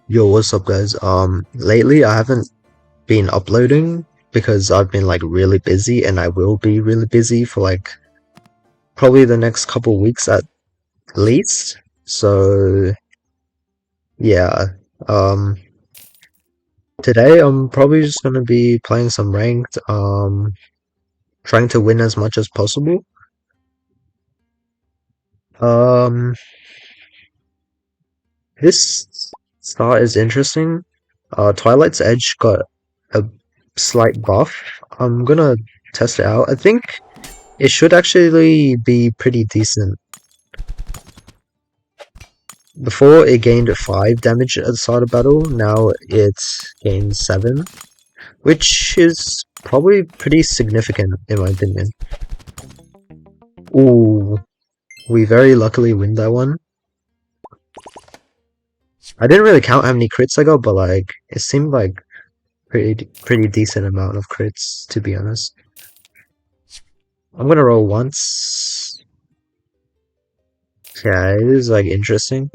Yo, what's up guys? Lately I haven't been uploading because I've been like really busy and I will be really busy for like probably the next couple weeks at least. So yeah, um today I'm probably just gonna be playing some ranked, trying to win as much as possible. Um this start is interesting. Twilight's Edge got a slight buff. I'm gonna test it out. I think it should actually be pretty decent. Before it gained 5 damage at the start of battle, now it gains 7, which is probably pretty significant in my opinion. Ooh, we very luckily win that one. I didn't really count how many crits I got, but like it seemed like pretty decent amount of crits to be honest. I'm gonna roll once. Yeah, it is like interesting.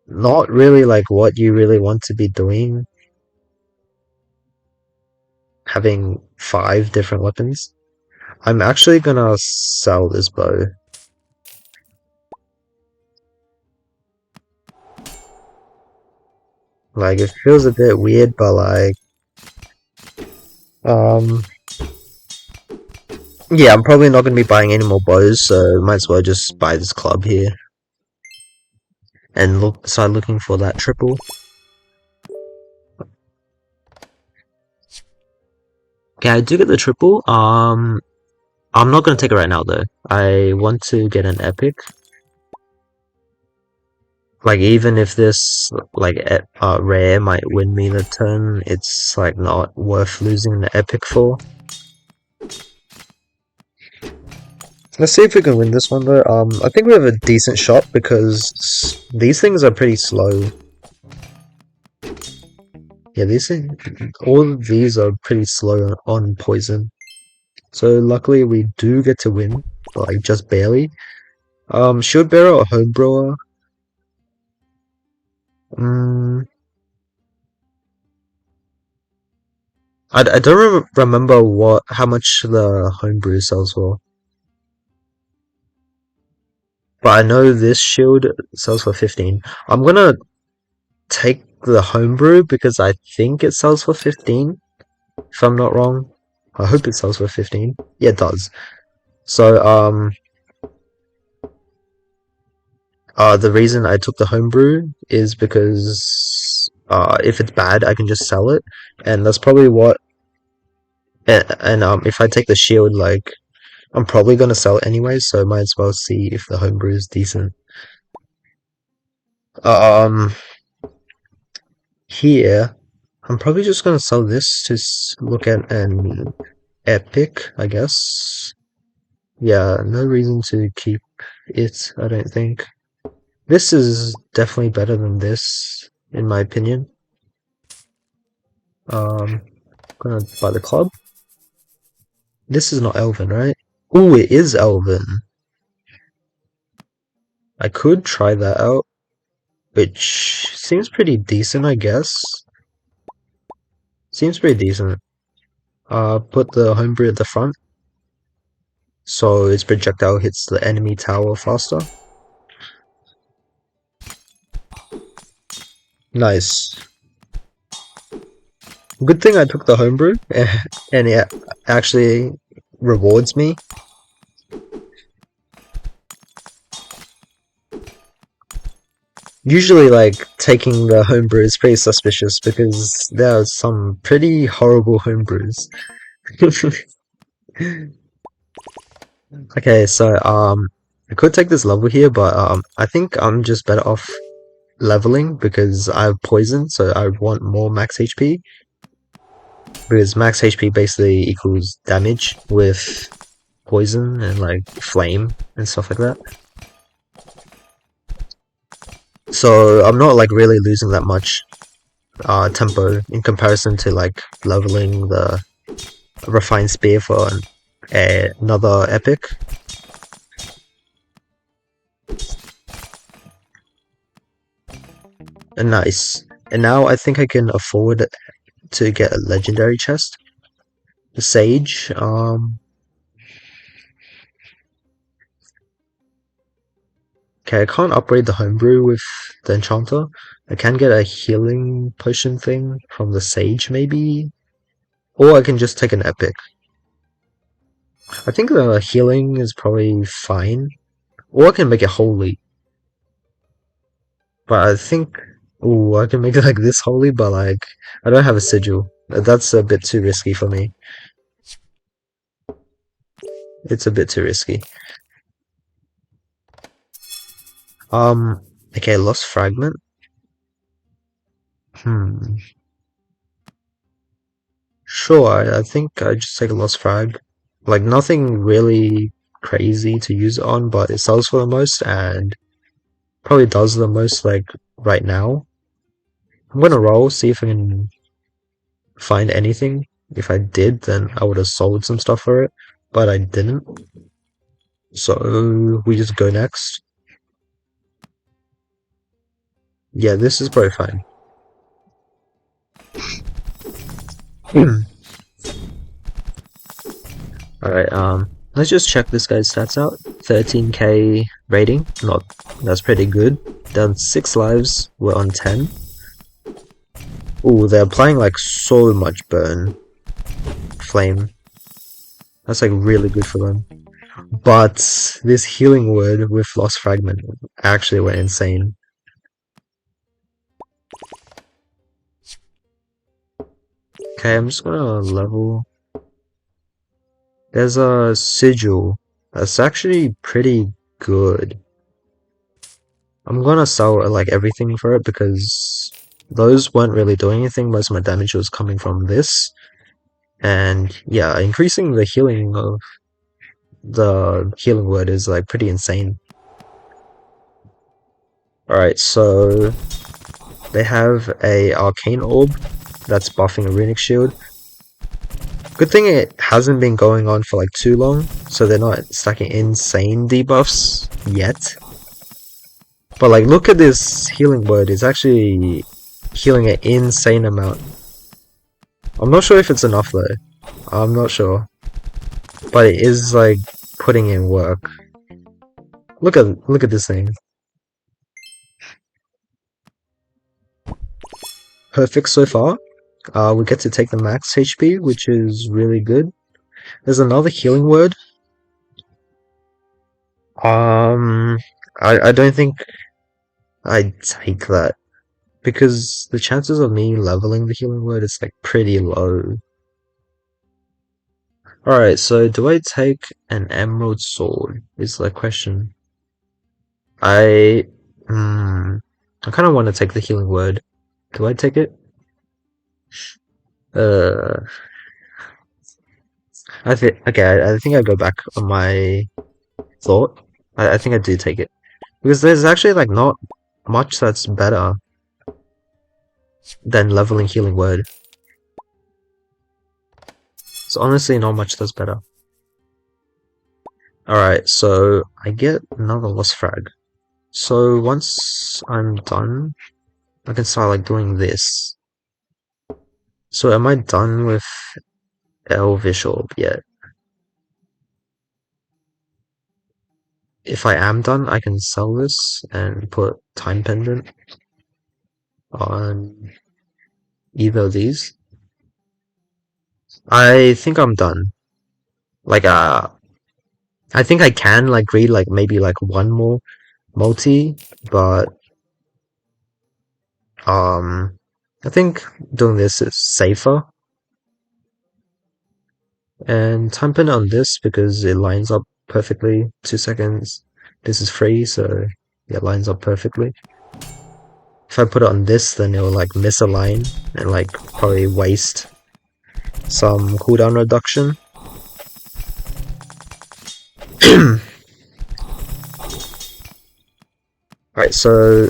Not really like what you really want to be doing, having 5 different weapons. I'm actually gonna sell this bow. Like, it feels a bit weird, but like, um, yeah, I'm probably not gonna be buying any more bows, so might as well just buy this club here and start looking for that triple. Okay, I do get the triple. I'm not gonna take it right now though. I want to get an epic. Like, even if this like rare might win me the turn, it's like not worth losing the epic for. Let's see if we can win this one though. I think we have a decent shot because these things are pretty slow. Yeah, all of these are pretty slow on poison. So luckily we do get to win, like just barely. Shield Bearer or Homebrewer? Mm, I don't remember how much the Homebrew sells for. But I know this shield sells for 15. I'm gonna take the Homebrew because I think it sells for 15. If I'm not wrong. I hope it sells for 15. Yeah, it does. So, the reason I took the homebrew is because, if it's bad, I can just sell it. And that's probably what, if I take the shield, like, I'm probably gonna sell it anyway, so might as well see if the homebrew is decent. Um, Here, I'm probably just gonna sell this to look at an epic, I guess. Yeah, no reason to keep it, I don't think. This is definitely better than this, in my opinion. Gonna buy the club. This is not Elven, right? Oh, it is Elven. I could try that out, which seems pretty decent, I guess. Seems pretty decent. Put the homebrew at the front, so its projectile hits the enemy tower faster. Nice. Good thing I took the homebrew, and it actually rewards me. Usually, like, taking the homebrew is pretty suspicious because there are some pretty horrible homebrews. Okay, so, I could take this level here, but, I think I'm just better off leveling because I have poison, so I want more max HP. Because max HP basically equals damage with poison and, like, flame and stuff like that. So, I'm not, like, really losing that much tempo in comparison to like leveling the refined spear for another epic. Nice. And now I think I can afford to get a legendary chest. The Sage, okay, I can't upgrade the Homebrew with the Enchanter. I can get a healing potion thing from the Sage, maybe? Or I can just take an Epic. I think the healing is probably fine. Or I can make it holy. But I think... Ooh, I can make it like this holy, but like... I don't have a sigil. That's a bit too risky for me. It's a bit too risky. Okay, Lost Fragment. Hmm. Sure, I think I just take a Lost Frag. Like, nothing really crazy to use it on, but it sells for the most, and probably does the most, like, right now. I'm gonna roll, see if I can find anything. If I did, then I would have sold some stuff for it, but I didn't. So, we just go next. Yeah, this is probably fine. Alright, let's just check this guy's stats out. 13k rating, that's pretty good. Done 6 lives, we're on 10. Ooh, they're applying like so much burn. Flame. That's like really good for them. But this healing word with Lost Fragment actually went insane. Okay, I'm just gonna level. There's a sigil. That's actually pretty good. I'm gonna sell like everything for it because those weren't really doing anything. Most of my damage was coming from this. And yeah, increasing the healing of the healing word is like pretty insane. Alright, so they have a arcane orb that's buffing a runic shield. Good thing it hasn't been going on for like too long, so they're not stacking insane debuffs yet. But like, look at this healing word, it's actually healing an insane amount. I'm not sure if it's enough though. I'm not sure. But it is like putting in work. Look at this thing. Perfect so far. We get to take the max HP, which is really good. There's another healing word. I don't think I'd take that because the chances of me leveling the healing word is like pretty low. Alright, so do I take an emerald sword? Is the question. I kind of want to take the healing word. Do I take it? Uh, I think okay. I think I go back on my thought. I think I do take it because there's actually like not much that's better than leveling healing word. It's honestly not much that's better. Alright, so I get another lost frag. So once I'm done, I can start like doing this. So am I done with Elvish Orb yet? If I am done, I can sell this and put Time Pendant on either of these. I think I'm done. Like, I think I can, like, read, like, maybe, like, one more multi, but, I think doing this is safer. And Time Pendant on this because it lines up perfectly. 2 seconds. This is free, so it lines up perfectly. If I put it on this, then it will like misalign and like probably waste some cooldown reduction. Alright, so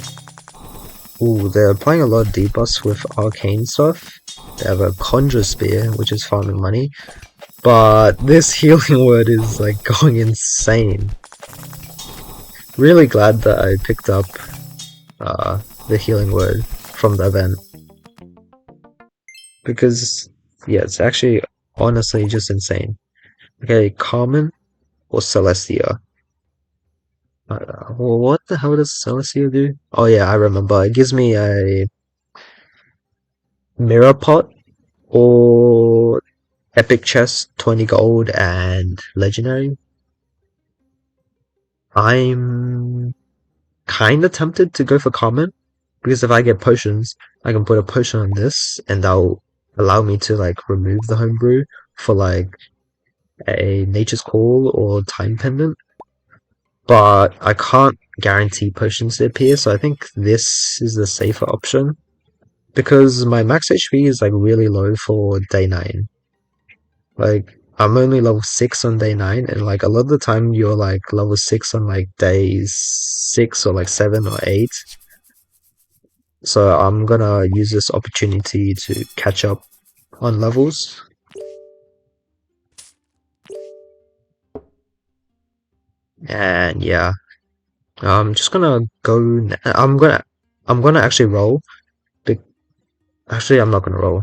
ooh, they're applying a lot of debuffs with arcane stuff. They have a Conjure Spear, which is farming money. But this healing word is like going insane. Really glad that I picked up the healing word from the event. because yeah, it's actually honestly just insane. Okay, Carmen or Celestia? Well, what the hell does Celestia do? Oh yeah, I remember. It gives me a mirror pot or epic chest, 20 gold, and legendary. I'm kind of tempted to go for common because if I get potions, I can put a potion on this, and that'll allow me to like remove the homebrew for like a nature's call or time pendant. But I can't guarantee potions to appear, so I think this is the safer option because my max HP is like really low for day 9. Like I'm only level 6 on day 9, and like a lot of the time you're like level 6 on like day 6 or like 7 or 8. So I'm gonna use this opportunity to catch up on levels. And yeah, I'm just gonna go. I'm gonna actually roll. Actually, I'm not gonna roll.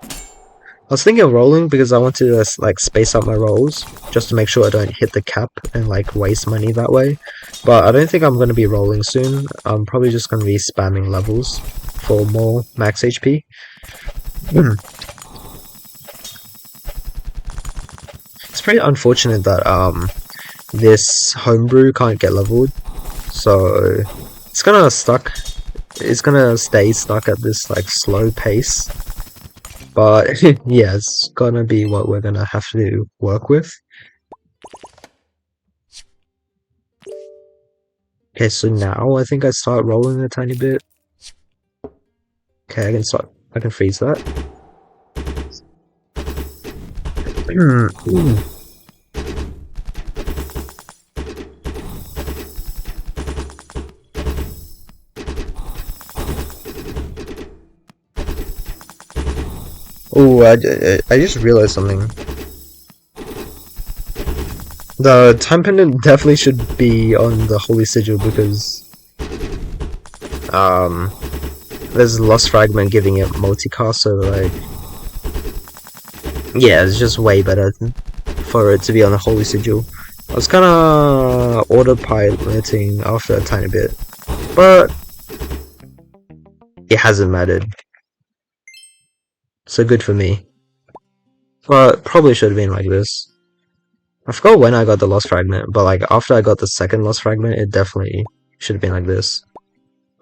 I was thinking of rolling because I want to like space out my rolls just to make sure I don't hit the cap and like waste money that way. But I don't think I'm going to be rolling soon. I'm probably just going to be spamming levels for more max HP. It's pretty unfortunate that this homebrew can't get leveled, so it's gonna stuck. It's gonna stay stuck at this like slow pace. But yeah, it's gonna be what we're gonna have to work with. Okay, so now I think I start rolling a tiny bit. Okay, I can start. I can freeze that. Oh, I just realized something. The time pendant definitely should be on the holy sigil because um there's lost fragment giving it multicast, so like yeah, it's just way better for it to be on the holy sigil. I was kind of autopiloting after a tiny bit, but it hasn't mattered. So good for me. But probably should have been like this. I forgot when I got the lost fragment, but like after I got the second lost fragment, it definitely should have been like this.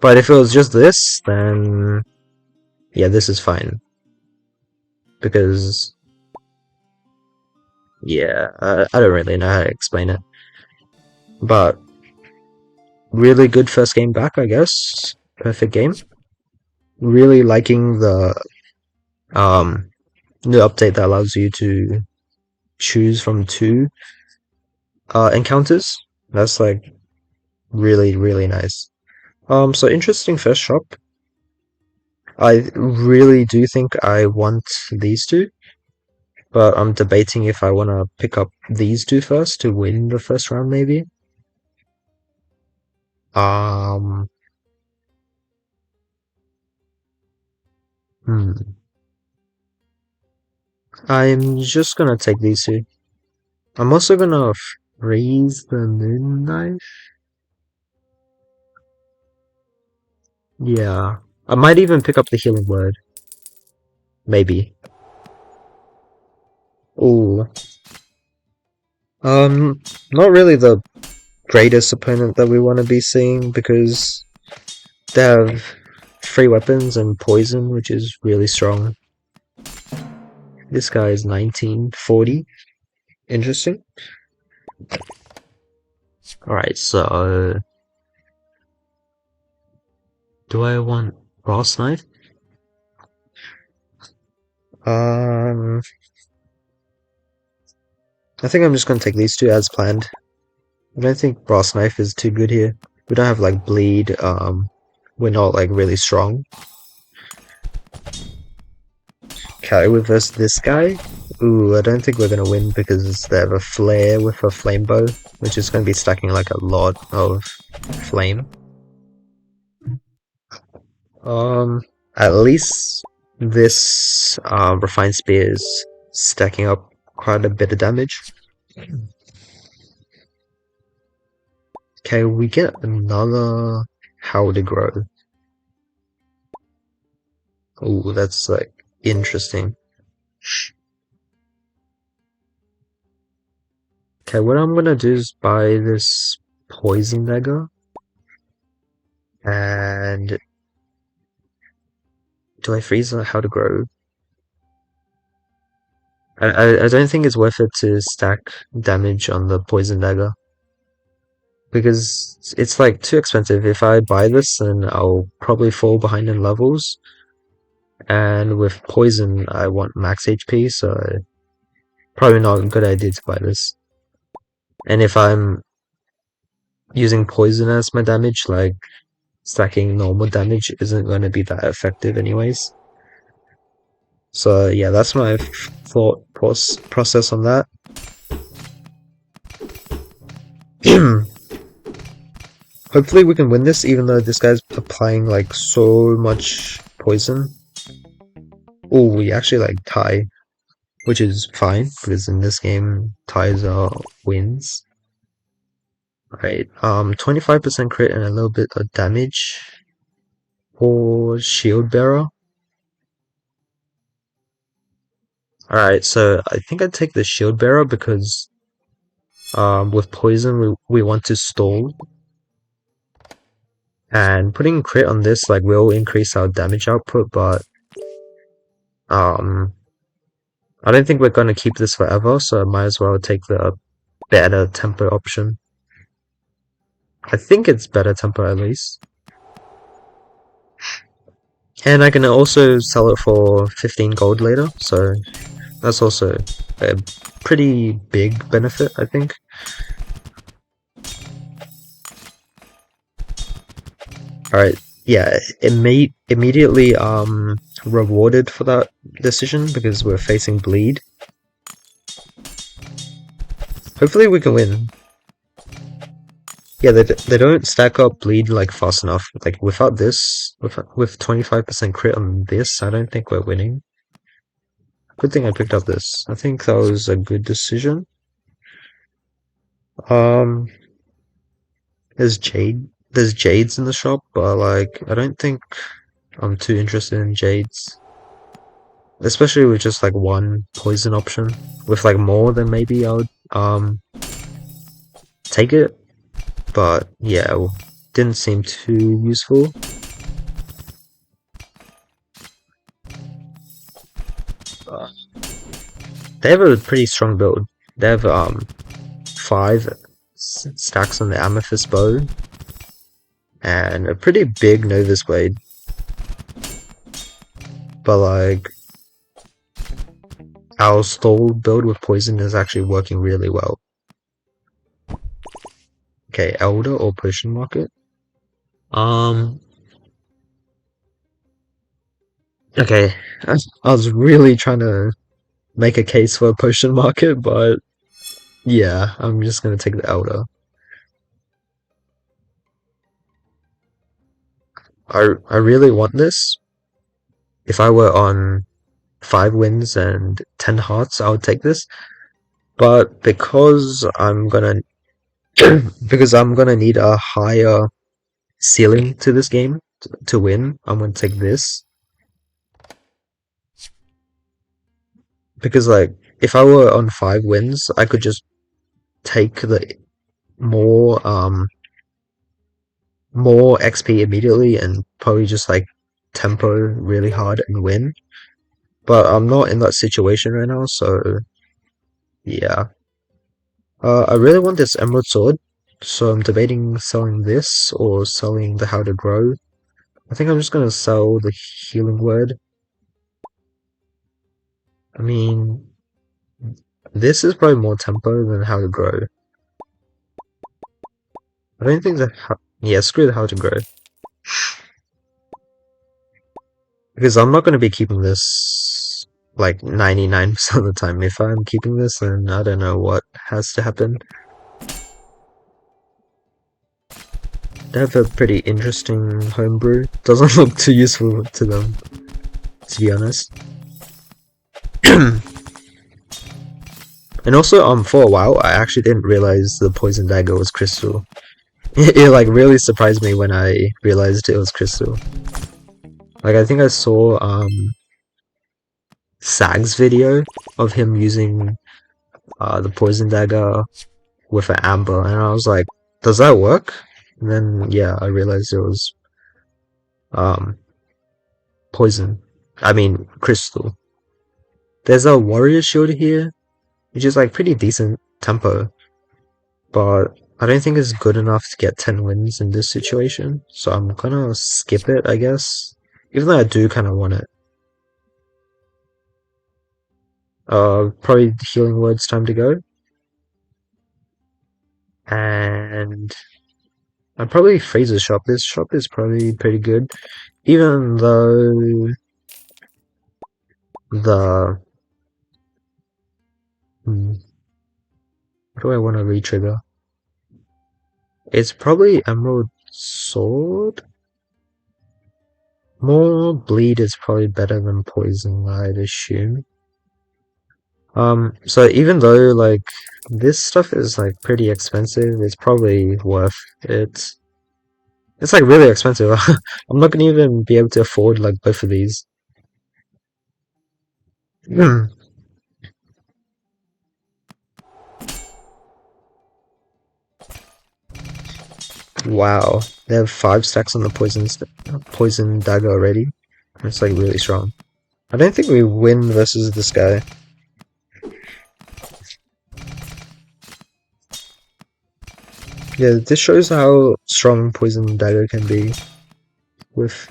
But if it was just this, then yeah, this is fine. Because yeah, I don't really know how to explain it. But really good first game back, I guess. Perfect game. Really liking the new update that allows you to choose from 2 encounters. That's like really nice. So interesting first shop. I really do think I want these 2, but I'm debating if I want to pick up these 2 first to win the first round, maybe. Um, hmm. I'm just gonna take these 2. I'm also gonna freeze the moon knife. Yeah, I might even pick up the healing word. Maybe. Ooh. Not really the greatest opponent that we want to be seeing because they have 3 weapons and poison, which is really strong. This guy is 1940. Interesting. Alright, so do I want brass knife? I think I'm just gonna take these 2 as planned. I don't think brass knife is too good here. We don't have like bleed, we're not like really strong. Okay, with this guy. Ooh, I don't think we're gonna win because they have a flare with a flame bow, which is gonna be stacking like a lot of flame. At least this refined spear is stacking up quite a bit of damage. Okay, we get another how to grow. Oh, that's like interesting. Okay, what I'm gonna do is buy this poison dagger, and do I freeze on how to grow? I don't think it's worth it to stack damage on the poison dagger because it's like too expensive. If I buy this, then I'll probably fall behind in levels, and with poison, I want max HP, so probably not a good idea to buy this. And if I'm using poison as my damage, like stacking normal damage isn't going to be that effective anyways. So yeah, that's my thought process on that. Hopefully we can win this, even though this guy's applying like so much poison. Oh, we actually like tie, which is fine because in this game ties are wins. Right, 25% crit and a little bit of damage for shield bearer. Alright, so I think I'd take the shield bearer because with poison we want to stall, and putting crit on this like will increase our damage output, but um I don't think we're gonna keep this forever, so I might as well take the better tempo option. I think it's better tempo at least. And I can also sell it for 15 gold later, so that's also a pretty big benefit, I think. Alright, yeah, immediately rewarded for that decision because we're facing bleed. Hopefully we can win. Yeah, they don't stack up bleed like fast enough. Like without this, with 25% crit on this, I don't think we're winning. Good thing I picked up this. I think that was a good decision. Um, there's jades in the shop, but like I don't think I'm too interested in jades. Especially with just like one poison option. With like more, then maybe I would take it. But yeah, didn't seem too useful. They have a pretty strong build. They have 5 stacks on the amethyst bow and a pretty big Novice blade. But like our stall build with poison is actually working really well. Okay, Elder or Potion Market? Okay, I was really trying to make a case for a Potion Market, but yeah, I'm just gonna take the Elder. I really want this. If I were on 5 wins and 10 hearts, I would take this. But because I'm gonna need a higher ceiling to this game to win, I'm gonna take this. Because like if I were on 5 wins, I could just take the more more XP immediately and probably just like tempo really hard and win. But I'm not in that situation right now, so yeah. I really want this emerald sword, so I'm debating selling this or selling the how to grow. I think I'm just gonna sell the healing word. I mean, this is probably more tempo than how to grow. I don't think that. Yeah, screw the how to grow. Because I'm not gonna be keeping this like 99% of the time. If I'm keeping this, then I don't know what has to happen. They have a pretty interesting homebrew. Doesn't look too useful to them. to be honest. And also, for a while, I actually didn't realize the poison dagger was crystal. It like really surprised me when I realized it was crystal. Like I think I saw Sag's video of him using the poison dagger with an amber, and I was like, does that work? And then yeah, I realized it was um poison. I mean crystal. There's a warrior shield here, which is like pretty decent tempo, but I don't think it's good enough to get 10 wins in this situation, so I'm gonna skip it, I guess. Even though I do kind of want it. Probably healing words time to go. And I'd probably Fraser's shop. This shop is probably pretty good. Even though the what do I want to re-trigger? It's probably Emerald Sword. More bleed is probably better than poison, I'd assume. So even though like this stuff is like pretty expensive, it's probably worth it. It's like really expensive. I'm not gonna even be able to afford like both of these. Wow, they have 5 stacks on the poison dagger already. It's like really strong. I don't think we win versus this guy. Yeah, this shows how strong poison dagger can be. With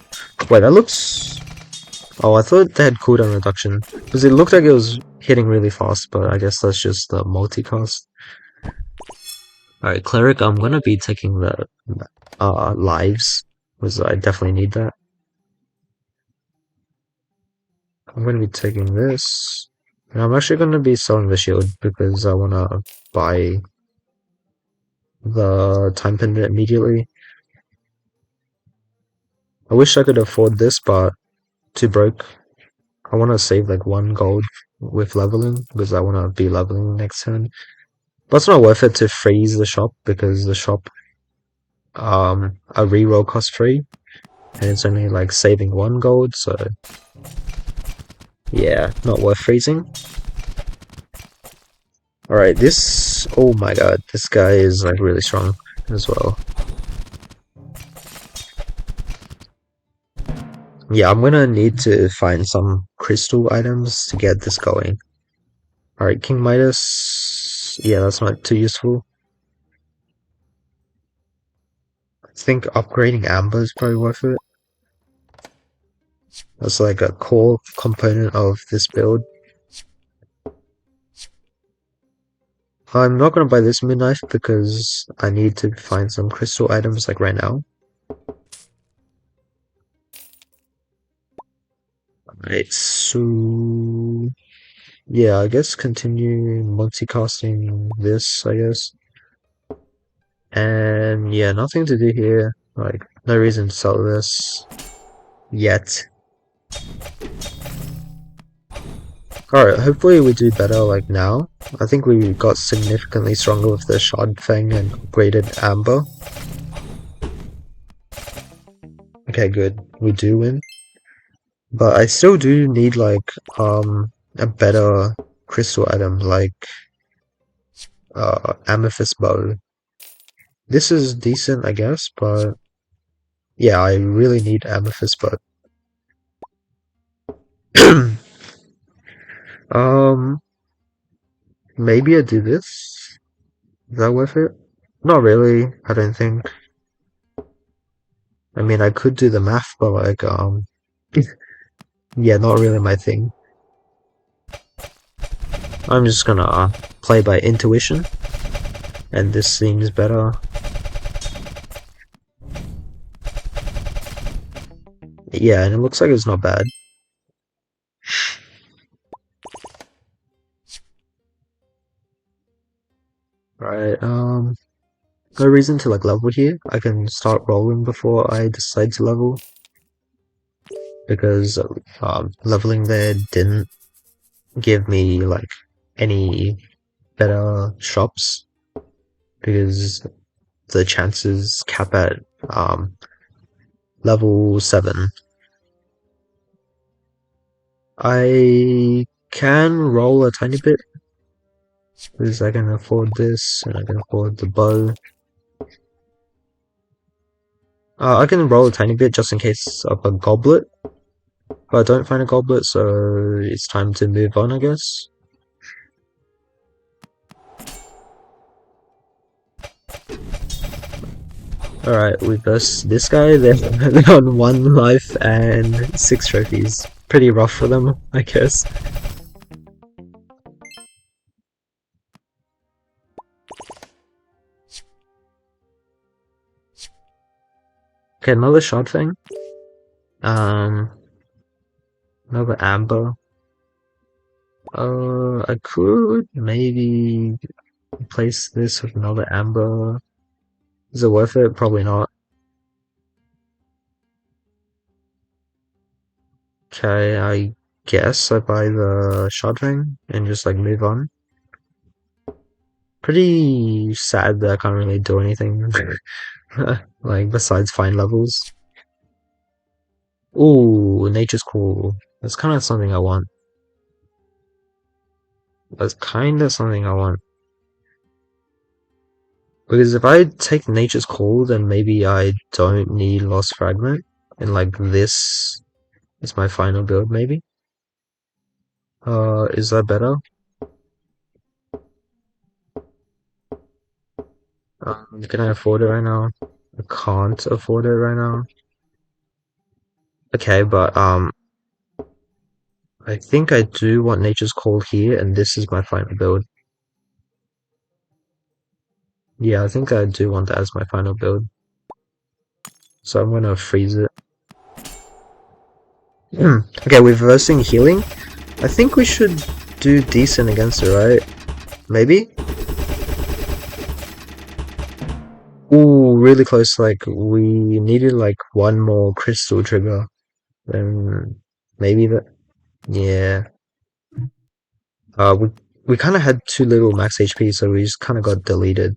wait, that looks. Oh, I thought they had cooldown reduction because it looked like it was hitting really fast, but I guess that's just the multicast. Alright, cleric. I'm gonna be taking the lives because I definitely need that. I'm gonna be taking this. And I'm actually gonna be selling the shield because I wanna buy the time pendant immediately. I wish I could afford this, but too broke. I wanna save like 1 gold with leveling because I wanna be leveling next turn. But it's not worth it to freeze the shop because the shop a reroll cost 3 and it's only like saving 1 gold, so yeah, not worth freezing. Alright, this oh my god, this guy is like really strong as well. Yeah, I'm gonna need to find some crystal items to get this going. Alright, King Midas. Yeah, that's not too useful. I think upgrading Amber is probably worth it. That's like a core component of this build. I'm not gonna buy this midknife because I need to find some crystal items like right now. Alright, so yeah, I guess continue multicasting this, I guess. And yeah, nothing to do here. Like, no reason to sell this yet. Alright, hopefully we do better like now. I think we got significantly stronger with the Shard Fang and upgraded Amber. Okay, good. We do win. But I still do need like a better crystal item like amethyst bow. This is decent I guess, but yeah, I really need amethyst bow. um maybe I do this. Is that worth it? Not really, I don't think. I mean I could do the math, but like yeah, not really my thing. I'm just gonna play by intuition, and this seems better. Yeah, and it looks like it's not bad. Right, no reason to like level here. I can start rolling before I decide to level. because leveling there didn't give me like any better shops because the chances cap at um, level 7. I can roll a tiny bit because I can afford this and I can afford the bow. I can roll a tiny bit just in case of a goblet, but I don't find a goblet, so it's time to move on, I guess. Alright, we versed this guy, they're on 1 life and 6 trophies. Pretty rough for them, I guess. Okay, another shard thing. Um, another amber. I could maybe replace this with another amber. Is it worth it? Probably not. Okay, I guess I buy the shard ring and just like move on. Pretty sad that I can't really do anything like besides find levels. Ooh, nature's cool. That's kind of something I want. That's kind of something I want. Because if I take nature's call, then maybe I don't need lost fragment, and like this is my final build. Maybe. Is that better? Can I afford it right now? I can't afford it right now. Okay, but I think I do want nature's call here, and this is my final build. Yeah, I think I do want that as my final build. So I'm gonna freeze it. Okay, we're reversing healing. I think we should do decent against it, right? Maybe? Ooh, really close. Like, we needed like one more crystal trigger. Then maybe that. Yeah. We kind of had too little max HP, so we just kind of got deleted.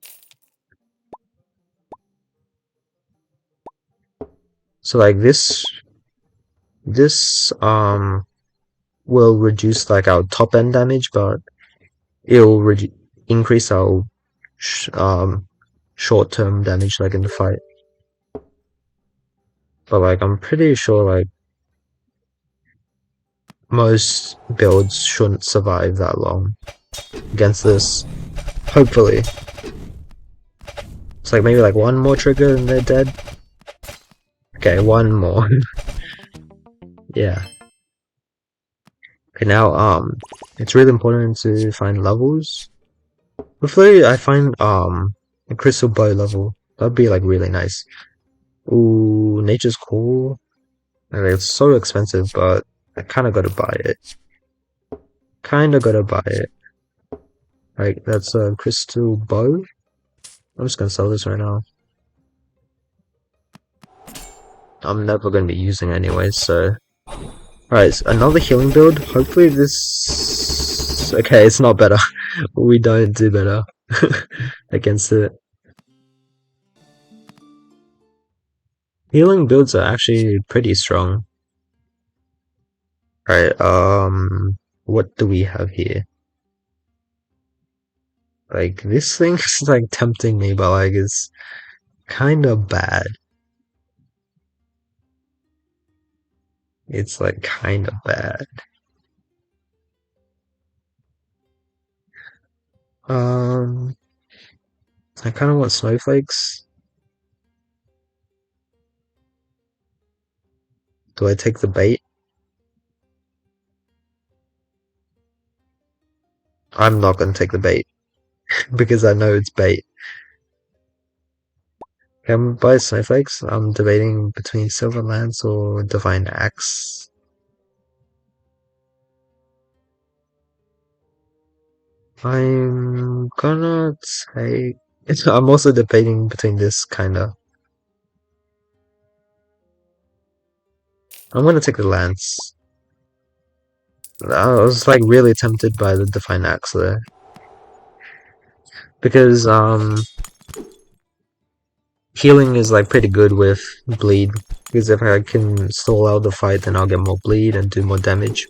So like this will reduce like our top end damage, but it'll increase our sh short term damage like in the fight. But like I'm pretty sure like most builds shouldn't survive that long against this. Hopefully. It's like maybe like one more trigger and they're dead. Okay, one more. Yeah. Okay, now it's really important to find levels. Hopefully I find a crystal bow level. That'd be like really nice. Ooh, nature's cool. And it's so expensive, but I kinda gotta buy it. Kinda gotta buy it. Right, that's a crystal bow. I'm just gonna sell this right now. I'm never gonna be using it anyways, so. Alright, so another healing build. Hopefully this... Okay, it's not better. We don't do better against it. Healing builds are actually pretty strong. Alright, what do we have here? Like, this thing is like tempting me, but like, it's kinda bad. It's like kinda bad. Um, I kinda want snowflakes. Do I take the bait? I'm not gonna take the bait because I know it's bait. Can I buy snowflakes? I'm debating between Silver Lance or Divine Axe. I'm gonna take. I'm also debating between this kinda. I'm gonna take the lance. I was like really tempted by the divine axe there because healing is like pretty good with bleed. Because if I can stall out the fight, then I'll get more bleed and do more damage.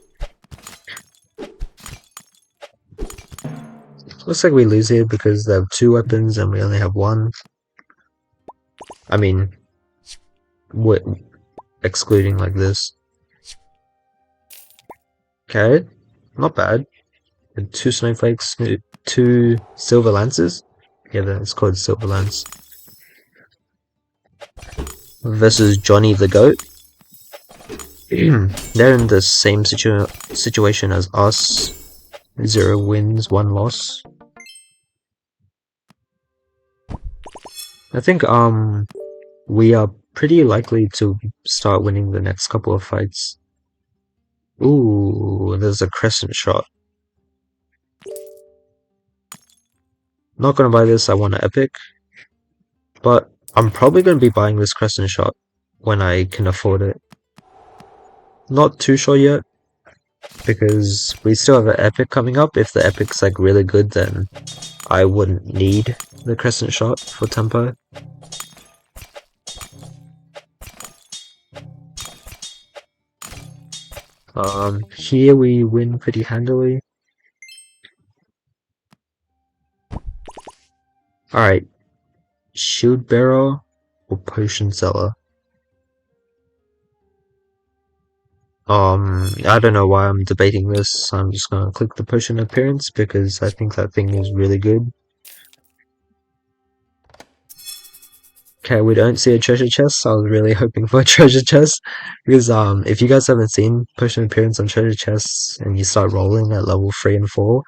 Looks like we lose here because they have two weapons and we only have one. I mean, excluding like this. Okay, not bad. And two snowflakes, two silver lances. Yeah, that's called silver lance. Versus Johnny the Goat. They're in the same situation as us. 0 wins, 1 loss. I think we are pretty likely to start winning the next couple of fights. Ooh, there's a crescent shot. Not gonna buy this, I want an epic. But I'm probably gonna be buying this crescent shot when I can afford it. Not too sure yet, because we still have an epic coming up. If the epic's like really good, then I wouldn't need the crescent shot for tempo. Here we win pretty handily. Alright, shield bearer or potion seller? I don't know why I'm debating this. I'm just gonna click the potion appearance because I think that thing is really good. Okay, we don't see a treasure chest. I was really hoping for a treasure chest because if you guys haven't seen potion appearance on treasure chests and you start rolling at level 3 and 4,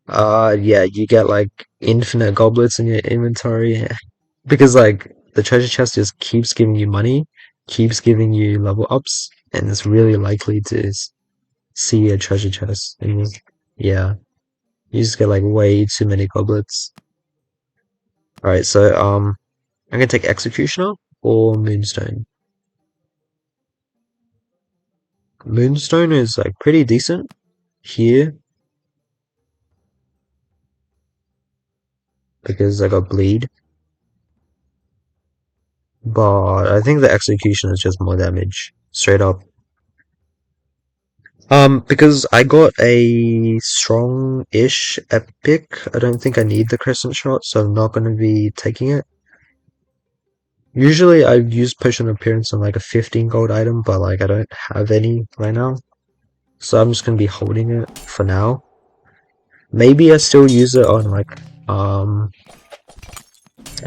yeah, you get like infinite goblets in your inventory because like the treasure chest just keeps giving you money, keeps giving you level ups, and it's really likely to see a treasure chest. And yeah, you just get like way too many goblets. All right, so I'm gonna take executioner or moonstone. Moonstone is like pretty decent here because I got bleed, but I think the execution is just more damage straight up. Because I got a strong-ish epic, I don't think I need the crescent shot, so I'm not gonna be taking it. Usually I use potion appearance on like a 15 gold item, but like I don't have any right now, so I'm just gonna be holding it for now. Maybe I still use it on like a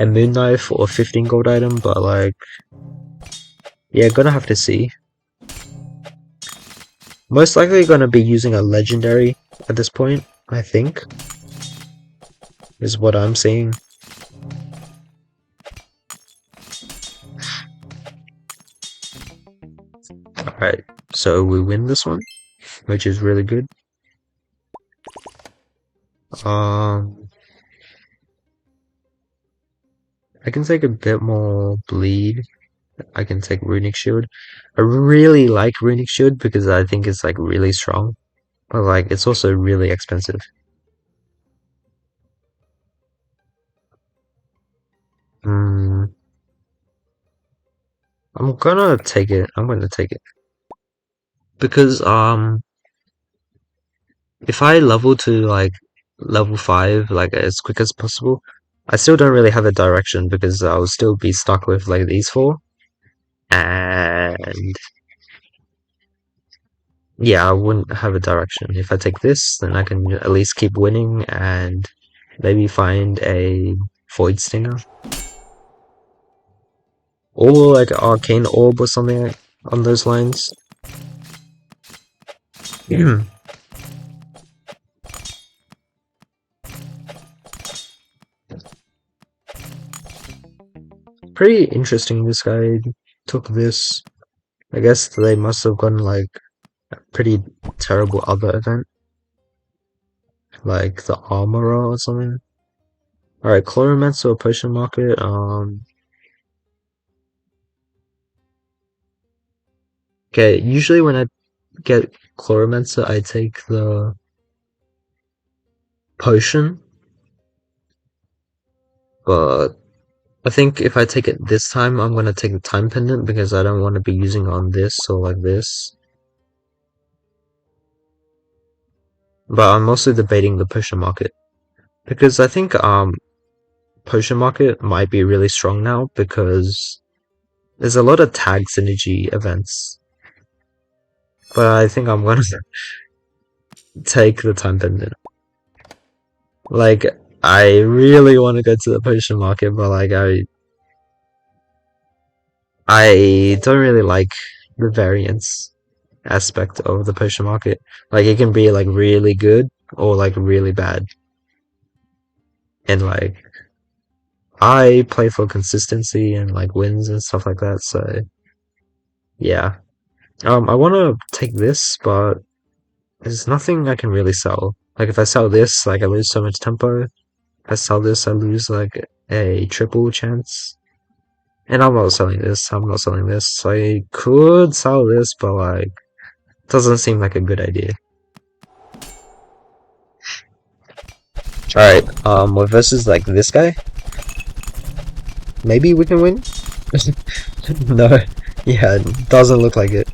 moon knife or 15 gold item, but like yeah, gonna have to see. Most likely gonna be using a legendary at this point, I think, is what I'm seeing. Alright, so we win this one, which is really good. Um, I can take a bit more bleed. I can take runic shield. I really like runic shield because I think it's like really strong, but like it's also really expensive. Hmm, I'm gonna take it. I'm gonna take it because if I level to like level 5 like as quick as possible, I still don't really have a direction because I'll still be stuck with like these four. And yeah, I wouldn't have a direction. If I take this, then I can at least keep winning and maybe find a Void Stinger. Or like Arcane Orb or something like on those lines. Pretty interesting this guy took this. I guess they must have gotten like a pretty terrible other event. Like the Armorer or something. Alright, Chloromancer or Potion Market. Okay, usually when I get Chloromancer, I take the potion, but I think if I take it this time, I'm gonna take the time pendant because I don't want to be using on this or like this. But I'm also debating the potion market because I think potion market might be really strong now because there's a lot of tag synergy events. But I think I'm gonna take the time pendant. Like I really want to go to the potion market, but like I don't really like the variance aspect of the potion market. Like it can be like really good or like really bad. And like I play for consistency and like wins and stuff like that, so yeah. I wanna take this, but there's nothing I can really sell. Like if I sell this, like I lose so much tempo. If I sell this, I lose like a triple chance. And I'm not selling this, I'm not selling this. I could sell this, but like doesn't seem like a good idea. Alright, well, versus like this guy, maybe we can win? No, yeah, it doesn't look like it.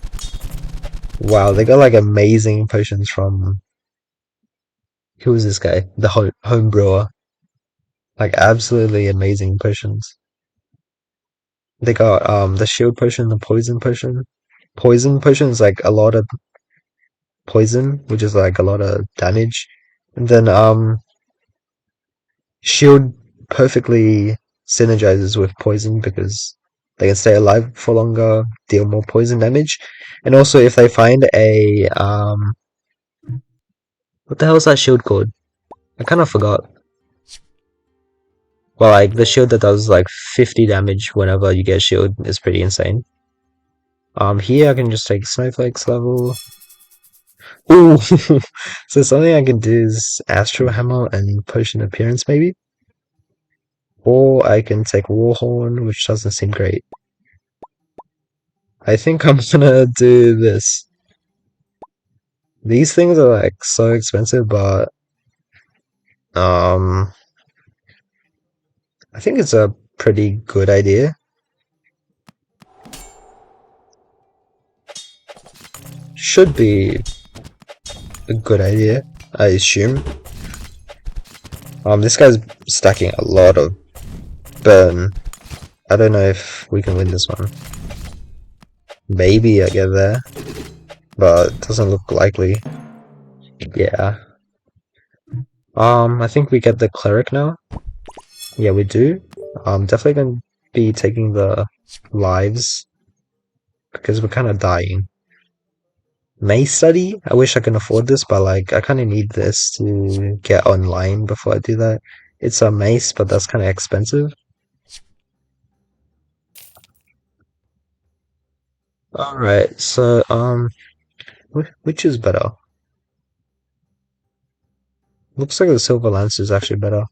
Wow, they got like amazing potions from who is this guy? The home brewer. Like absolutely amazing potions. They got the shield potion, the poison potion. Poison potion is like a lot of poison, which is like a lot of damage. And then shield perfectly synergizes with poison because they can stay alive for longer, deal more poison damage. And also if they find a what the hell is that shield called? I kind of forgot. Well, like the shield that does like 50 damage whenever you get a shield is pretty insane. Here I can just take Snowflake's level. Ooh, so something I can do is Astral Hammer and Potion Appearance maybe, or I can take Warhorn, which doesn't seem great. I think I'm gonna do this. These things are like so expensive, but um, I think it's a pretty good idea. Should be a good idea, I assume. This guy's stacking a lot of burn. I don't know if we can win this one. Maybe I get there, but it doesn't look likely. Yeah. I think we get the cleric now. Yeah, we do. Definitely gonna be taking the lives because we're kind of dying. May study. I wish I can afford this, but like I kind of need this to get online before I do that. It's a mace, but that's kind of expensive. All right, so which is better? Looks like the silver lance is actually better.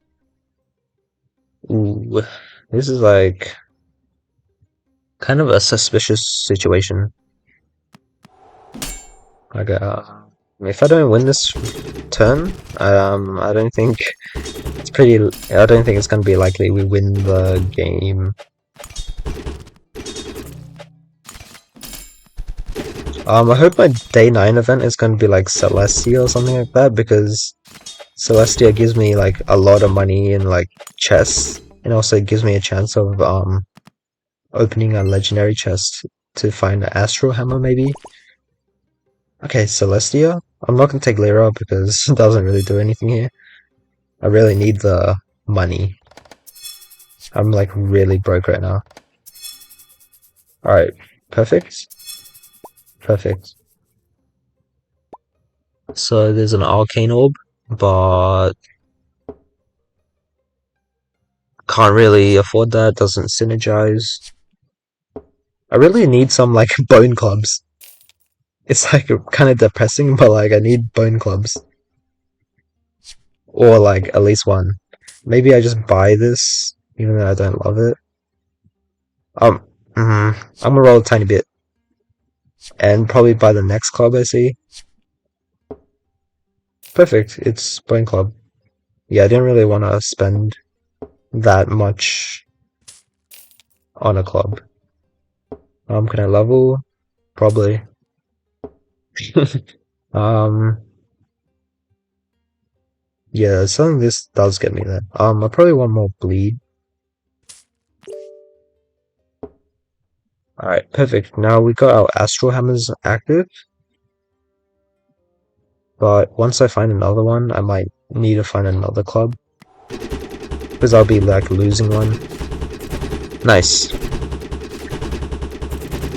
Ooh, this is like kind of a suspicious situation. Like, if I don't win this turn, I don't think it's pretty. I don't think it's gonna be likely we win the game. I hope my day 9 event is gonna be like Celestia or something like that because Celestia gives me like a lot of money in like chests, and also gives me a chance of opening a legendary chest to find an Astral Hammer maybe. Okay, Celestia. I'm not gonna take Lyra because it doesn't really do anything here. I really need the money. I'm like really broke right now. Alright, perfect. Perfect. So there's an arcane orb, but can't really afford that, doesn't synergize. I really need some like bone clubs. It's like kind of depressing, but like I need bone clubs. Or like at least one. Maybe I just buy this, even though I don't love it. Um, I'm gonna roll a tiny bit. And probably by the next club I see. Perfect, it's Point Club. Yeah, I didn't really want to spend that much on a club. Can I level? Probably. um, yeah, something this does get me there. I probably want more bleed. Alright, perfect. Now we got our Astral Hammers active, but once I find another one, I might need to find another club, because I'll be like losing one. Nice.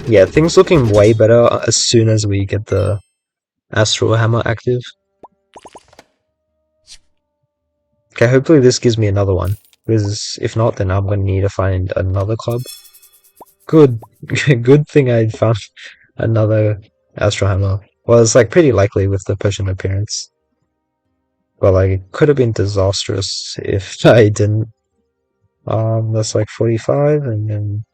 Yeah, things looking way better as soon as we get the Astral Hammer active. Okay, hopefully this gives me another one, because if not, then I'm gonna need to find another club. Good, good thing I found another Astral Hammer. Well, it's like pretty likely with the potion appearance. But like, it could have been disastrous if I didn't. That's like 45 and then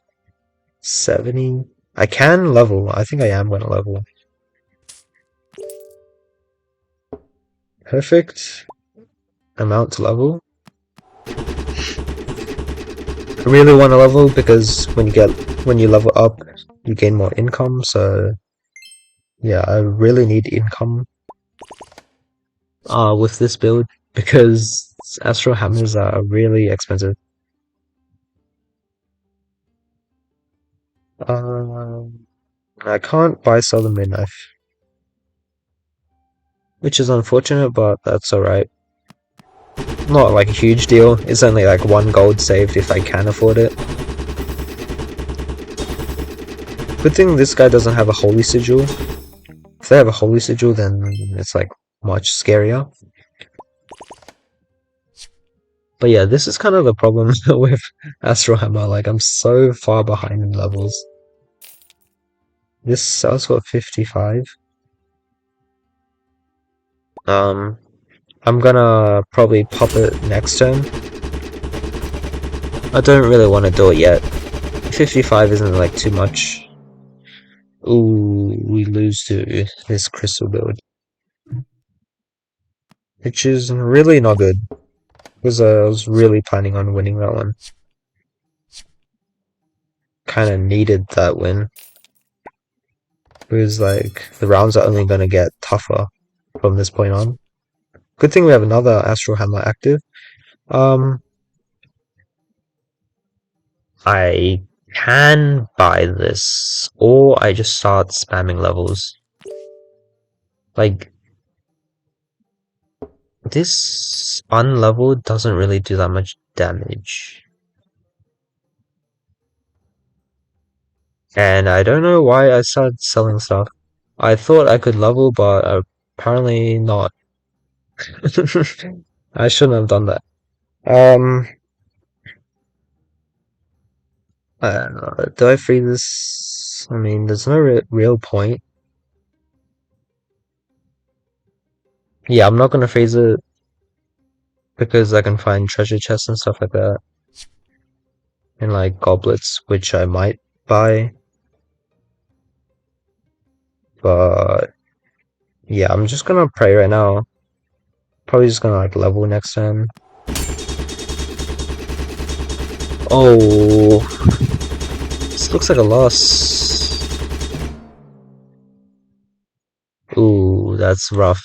70. I can level. I think I am gonna level. Perfect amount to level. I really want to level because when you level up, you gain more income. So yeah, I really need income with this build because Astral Hammers are really expensive. I can't buy Southern Midknife, which is unfortunate, but that's alright. Not like a huge deal. It's only like 1 gold saved if I can afford it. Good thing this guy doesn't have a Holy Sigil. If they have a Holy Sigil, then it's like much scarier. But yeah, this is kind of the problem with Astral Hammer. Like, I'm so far behind in levels. This sells for 55. Um, I'm gonna probably pop it next turn. I don't really want to do it yet. 55 isn't like too much. Ooh, we lose to this crystal build, which is really not good because I was really planning on winning that one. Kind of needed that win because like the rounds are only gonna get tougher from this point on. Good thing we have another Astral Hammer active. Um, I can buy this, or I just start spamming levels. Like, this unleveled doesn't really do that much damage. And I don't know why I started selling stuff. I thought I could level, but apparently not. I shouldn't have done that. Um, I don't know. Do I free this? I mean, there's no real point. Yeah, I'm not gonna freeze it because I can find treasure chests and stuff like that. And like goblets, which I might buy. But yeah, I'm just gonna pray right now. Probably just gonna like level next turn. Oh, this looks like a loss. Ooh, that's rough.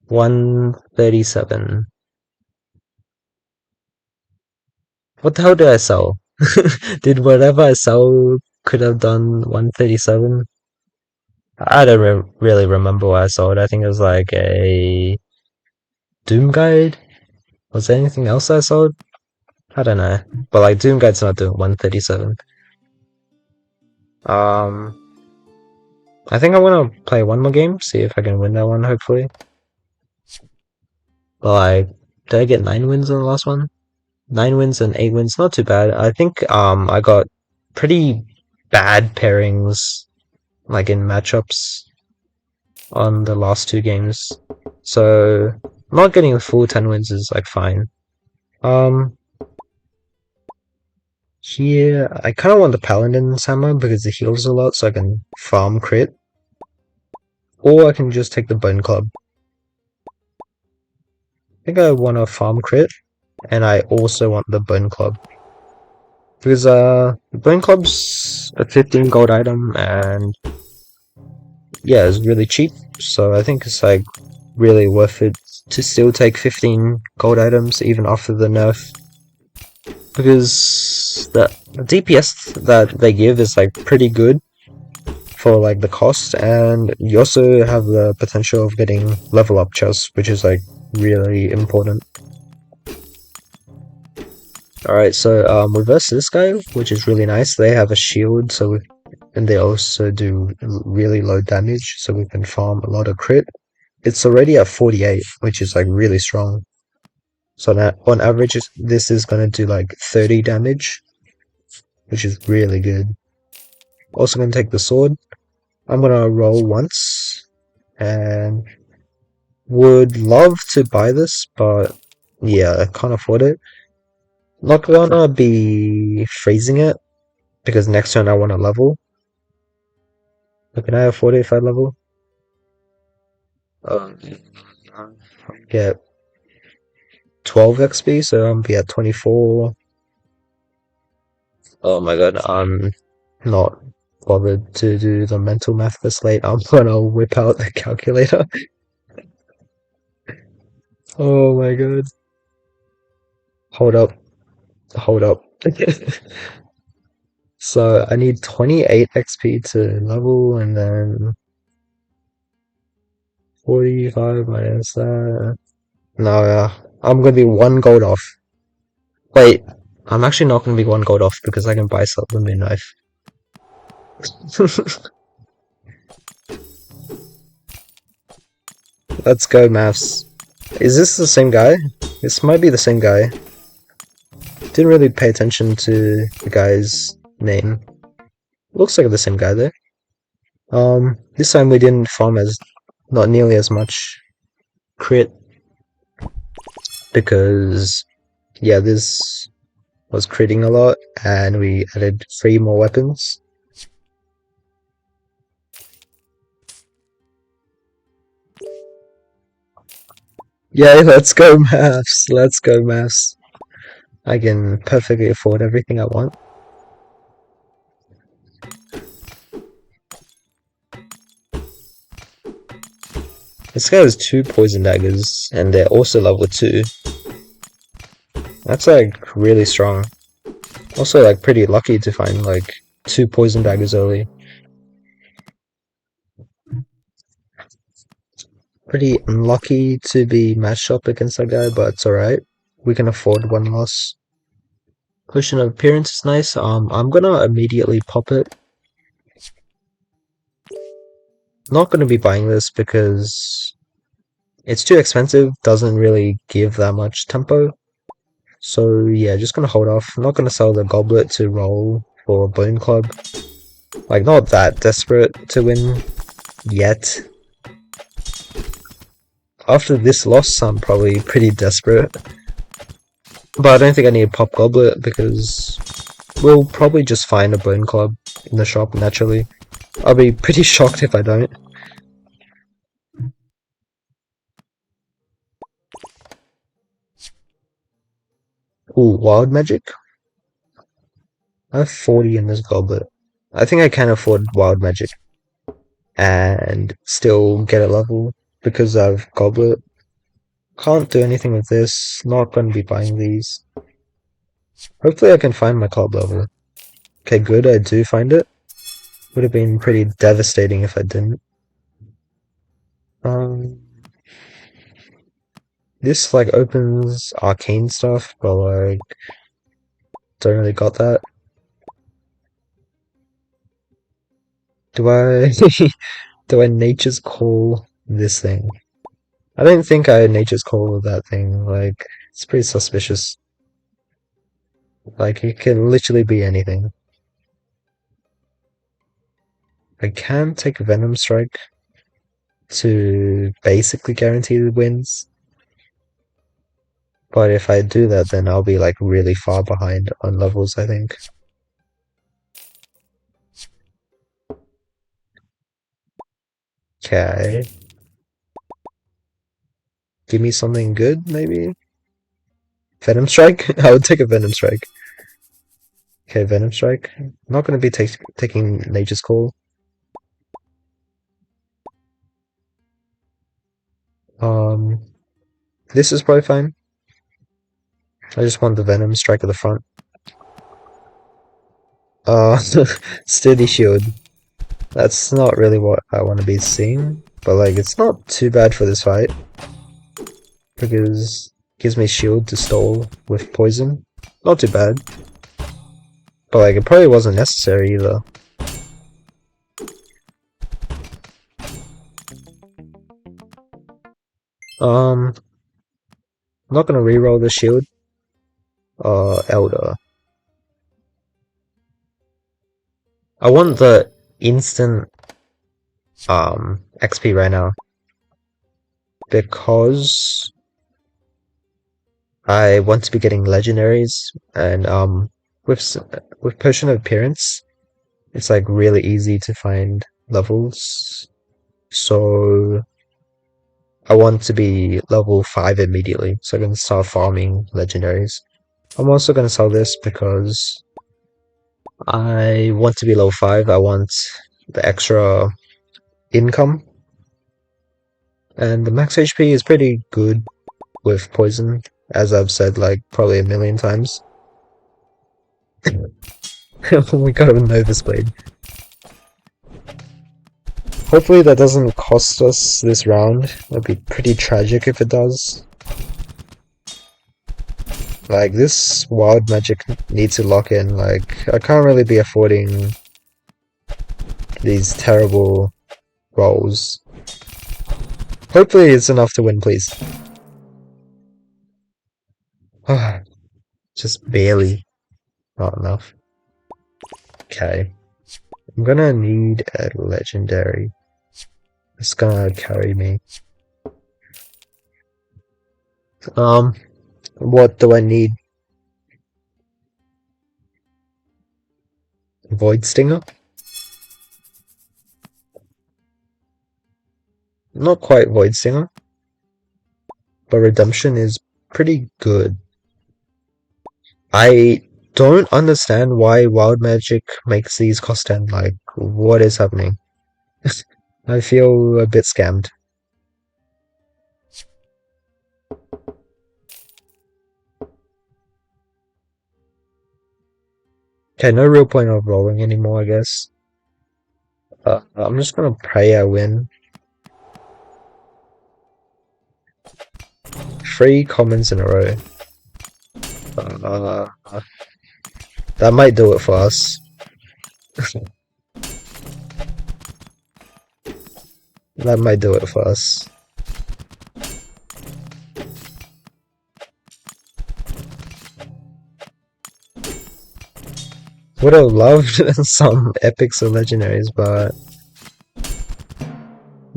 137. What the hell did I sell? Did whatever I sell could have done 137? I don't really remember what I sold. I think it was like a Doom Guide. Was there anything else I sold? I don't know. But like Doom Guide's not doing 137. Um, I think I want to play one more game, see if I can win that one, hopefully. But like, did I get 9 wins on the last one? 9 wins and 8 wins, not too bad. I think I got pretty bad pairings like in matchups on the last 2 games. So not getting a full 10 wins is like fine. Um Here, I kind of want the Paladin's hammer because it heals a lot so I can farm crit. Or I can just take the Bone Club. I think I want a farm crit, and I also want the Bone Club. Because the Bone Club's a 15 gold item, and yeah, it's really cheap, so I think it's like really worth it to still take 15 gold items even after the nerf. Because the DPS that they give is like pretty good for like the cost, and you also have the potential of getting level up chests, which is like really important. Alright, so we versus this guy, which is really nice. They have a shield, and they also do really low damage, so we can farm a lot of crit. It's already at 48, which is like really strong. So now, on average, this is gonna do like 30 damage, which is really good. Also gonna take the sword. I'm gonna roll once, and would love to buy this, but yeah, I can't afford it. Not gonna be freezing it, because next turn I want to level. But can I afford it if I level? Um, get 12 XP, so I'm be at 24. Oh my god, I'm not bothered to do the mental math this late. I'm gonna whip out the calculator. Oh my god. Hold up, hold up. So I need 28 XP to level, and then 45 minus that. No, yeah. I'm gonna be one gold off. Wait, I'm actually not gonna be one gold off because I can buy supplement knife. Let's go, maths. Is this the same guy? This might be the same guy. Didn't really pay attention to the guy's name. Looks like the same guy though. This time we didn't farm as not nearly as much crit because yeah, this was critting a lot, and we added 3 more weapons. Yay, let's go maths! Let's go maths! I can perfectly afford everything I want. This guy has 2 poison daggers, and they're also level 2. That's like really strong. Also like pretty lucky to find like 2 poison daggers early. Pretty unlucky to be matched up against that guy, but it's alright. We can afford 1 loss. Potion of appearance is nice. I'm gonna immediately pop it. Not gonna be buying this because it's too expensive, doesn't really give that much tempo. So yeah, just gonna hold off. Not gonna sell the goblet to roll for Bone Club. Like, not that desperate to win yet. After this loss, I'm probably pretty desperate. But I don't think I need Pop Goblet because we'll probably just find a Bone Club in the shop naturally. I'll be pretty shocked if I don't. Ooh, Wild Magic? I have 40 in this goblet. I think I can afford Wild Magic and still get a level because I've goblet. Can't do anything with this. Not going to be buying these. Hopefully I can find my club level. Okay, good, I do find it. Would have been pretty devastating if I didn't. Um, this like opens arcane stuff, but like don't really got that. Do I do I nature's call this thing? I don't think I nature's call that thing. Like, it's pretty suspicious. Like, it can literally be anything. I can take Venom Strike to basically guarantee the wins. But if I do that, then I'll be like really far behind on levels, I think. Okay. Give me something good, maybe? Venom Strike? I would take a Venom Strike. Okay, Venom Strike. I'm not going to be taking Nature's Call. Um, this is probably fine. I just want the Venom Strike at the front. Uh, Sturdy Shield. That's not really what I want to be seeing, but like it's not too bad for this fight because it gives me shield to stall with poison. Not too bad, but like it probably wasn't necessary either. I'm not gonna reroll the shield. Elder. I want the instant XP right now because I want to be getting legendaries and with with Potion of Appearance, it's like really easy to find levels. So I want to be level 5 immediately, so I can start farming legendaries. I'm also going to sell this because I want to be level 5. I want the extra income. And the max HP is pretty good with poison, as I've said like probably a million times. We got a Novus Blade. Hopefully that doesn't cost us this round. That'd be pretty tragic if it does. Like, this wild magic needs to lock in. Like, I can't really be affording these terrible rolls. Hopefully it's enough to win, please. Just barely. Not enough. Okay. I'm gonna need a legendary. It's gonna carry me. Um, what do I need? Void Stinger? Not quite Void Stinger, but Redemption is pretty good. I don't understand why Wild Magic makes these cost 10. Like, what is happening? I feel a bit scammed. Okay, no real point of rolling anymore, I guess. I'm just gonna pray I win. 3 commons in a row. Uh, that might do it for us. That might do it for us. Would have loved some epics or legendaries, but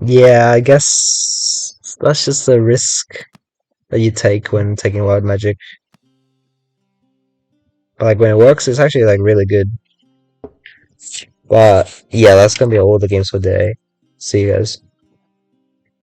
yeah, I guess that's just a risk that you take when taking wild magic. But like when it works, it's actually like really good. But yeah, that's gonna be all the games for today. See you guys.